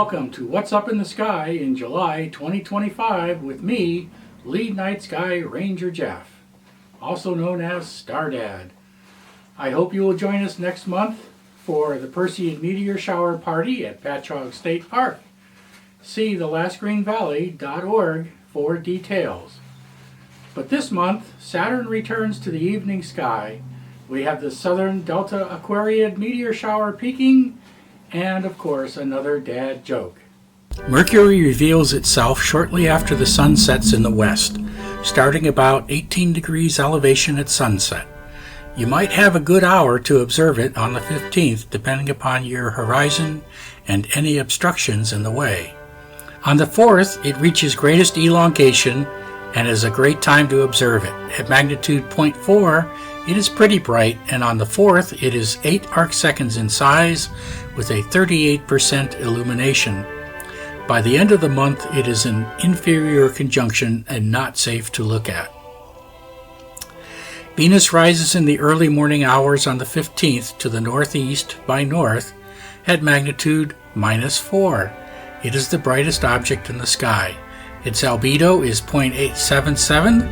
welcome to What's Up in the Sky in July 2025 with me, Lead Night Sky Ranger Jeff, also known as Star Dad. I hope you will join us next month for the Perseid Meteor Shower Party at Patchogue State Park. See thelastgreenvalley.org for details. But this month, Saturn returns to the evening sky. We have the Southern Delta Aquariid meteor shower peaking, and of course another dad joke. Mercury reveals itself shortly after the sun sets in the west, starting about 18 degrees elevation at sunset. You might have a good hour to observe it on the 15th, depending upon your horizon and any obstructions in the way. On the 4th, it reaches greatest elongation and is a great time to observe it. At magnitude 0.4, it is pretty bright, and on the 4th, it is 8 arcseconds in size with a 38% illumination. By the end of the month, it is an inferior conjunction and not safe to look at. Venus rises in the early morning hours on the 15th to the northeast by north at magnitude -4. It is the brightest object in the sky. Its albedo is 0.877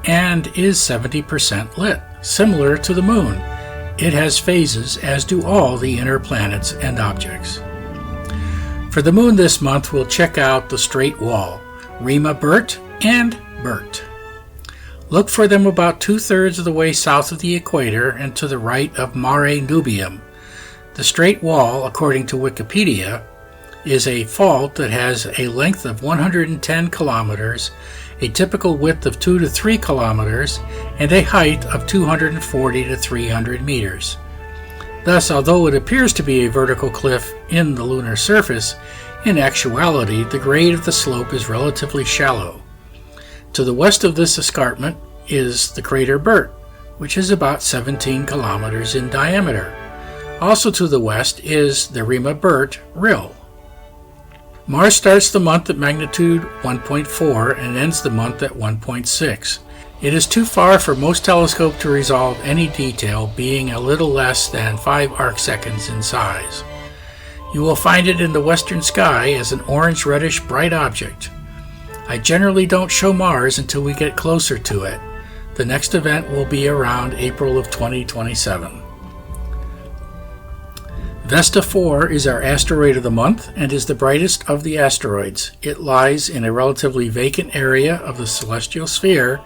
and is 70% lit, similar to the moon. It has phases, as do all the inner planets and objects. For the moon this month, we'll check out the straight wall, Rima Bert and Bert. Look for them about 2/3 of the way south of the equator and to the right of Mare Nubium. The straight wall, according to Wikipedia, is a fault that has a length of 110 kilometers, a typical width of 2 to 3 kilometers, and a height of 240 to 300 meters. Thus, although it appears to be a vertical cliff in the lunar surface, in actuality the grade of the slope is relatively shallow. To the west of this escarpment is the crater Bert, which is about 17 kilometers in diameter. Also to the west is the Rima Bert Rill. Mars starts the month at magnitude 1.4 and ends the month at 1.6. It is too far for most telescopes to resolve any detail, being a little less than 5 arcseconds in size. You will find it in the western sky as an orange-reddish bright object. I generally don't show Mars until we get closer to it. The next event will be around April of 2027. Vesta 4 is our asteroid of the month and is the brightest of the asteroids. It lies in a relatively vacant area of the celestial sphere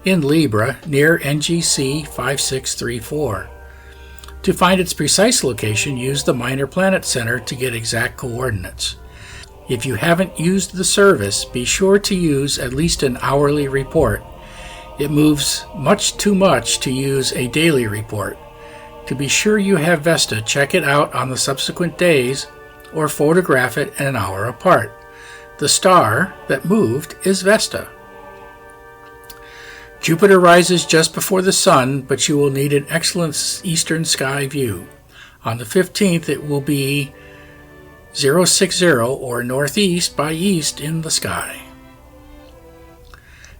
in Libra near NGC 5634. To find its precise location, use the Minor Planet Center to get exact coordinates. If you haven't used the service, be sure to use at least an hourly report. It moves much too much to use a daily report. To be sure you have Vesta, check it out on the subsequent days or photograph it an hour apart. The star that moved is Vesta. Jupiter rises just before the sun, but you will need an excellent eastern sky view. On the 15th, it will be 060 or northeast by east in the sky.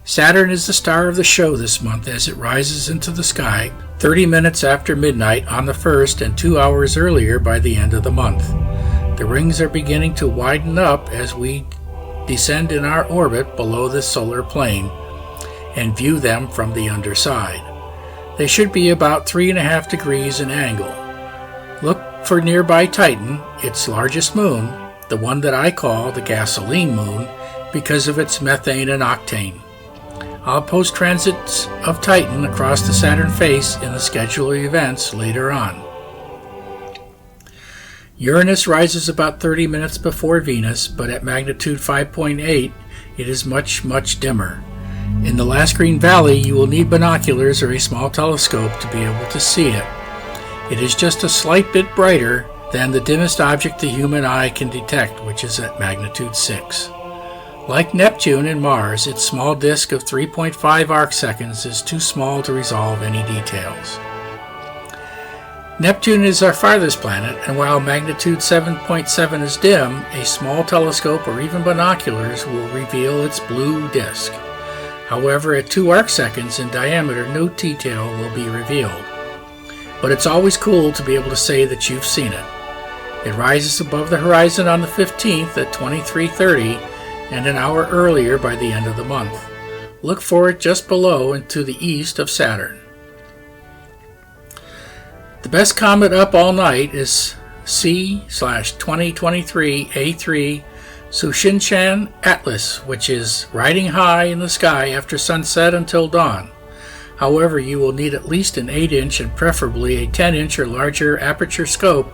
Saturn is the star of the show this month as it rises into the sky 30 minutes after midnight on the 1st and 2 hours earlier by the end of the month. The rings are beginning to widen up as we descend in our orbit below the solar plane and view them from the underside. They should be about 3.5 degrees in angle. Look for nearby Titan, its largest moon, the one that I call the gasoline moon because of its methane and octane. I'll post transits of Titan across the Saturn face in the schedule of events later on. Uranus rises about 30 minutes before Venus, but at magnitude 5.8 it is much, much dimmer. In the last green valley, you will need binoculars or a small telescope to be able to see it. It is just a slight bit brighter than the dimmest object the human eye can detect, which is at magnitude 6. Like Neptune and Mars, its small disk of 3.5 arcseconds is too small to resolve any details. Neptune is our farthest planet, and while magnitude 7.7 is dim, a small telescope or even binoculars will reveal its blue disk. However, at 2 arcseconds in diameter, no detail will be revealed. But it's always cool to be able to say that you've seen it. It rises above the horizon on the 15th at 23:30 and an hour earlier by the end of the month. Look for it just below and to the east of Saturn. The best comet up all night is C/2023 A3 Tsushinshan Atlas, which is riding high in the sky after sunset until dawn. However, you will need at least an 8-inch and preferably a 10-inch or larger aperture scope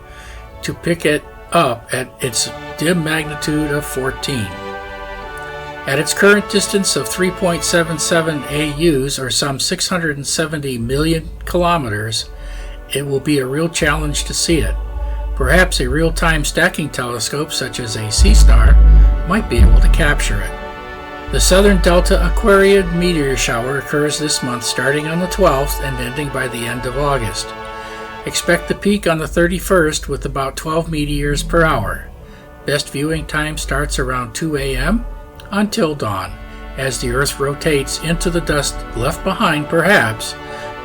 to pick it up at its dim magnitude of 14. At its current distance of 3.77 AUs, or some 670 million kilometers, it will be a real challenge to see it. Perhaps a real-time stacking telescope such as a C-star might be able to capture it. The Southern Delta Aquariid meteor shower occurs this month starting on the 12th and ending by the end of August. Expect the peak on the 31st with about 12 meteors per hour. Best viewing time starts around 2 a.m. until dawn, as the Earth rotates into the dust left behind perhaps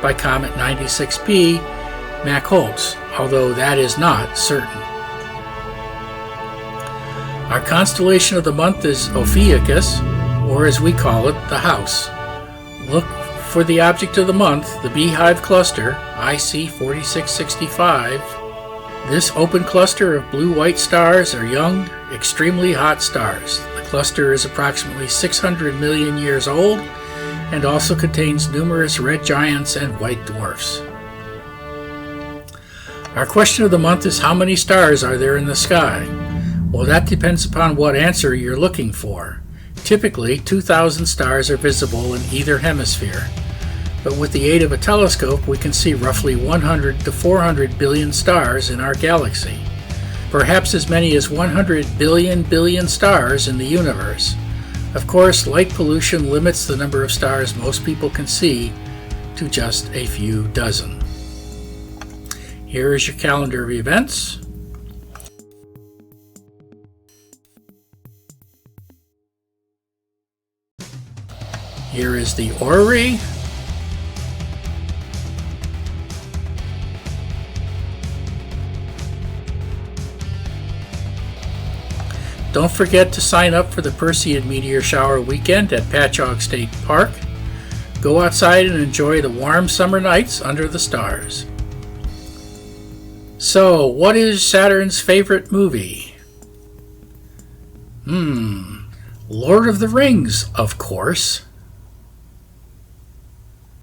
by Comet 96P Mach-Holtz, although that is not certain. Our constellation of the month is Ophiuchus, or as we call it, the House. Look for the object of the month, the Beehive Cluster, IC 4665. This open cluster of blue-white stars are young, extremely hot stars. The cluster is approximately 600 million years old and also contains numerous red giants and white dwarfs. Our question of the month is, how many stars are there in the sky? Well, that depends upon what answer you're looking for. Typically, 2,000 stars are visible in either hemisphere. But with the aid of a telescope, we can see roughly 100 to 400 billion stars in our galaxy. Perhaps as many as 100 billion stars in the universe. Of course, light pollution limits the number of stars most people can see to just a few dozen. Here is your calendar of events. Here is the orrery. Don't forget to sign up for the Perseid Meteor Shower weekend at Patchogue State Park. Go outside and enjoy the warm summer nights under the stars. So, what is Saturn's favorite movie? Lord of the Rings, of course.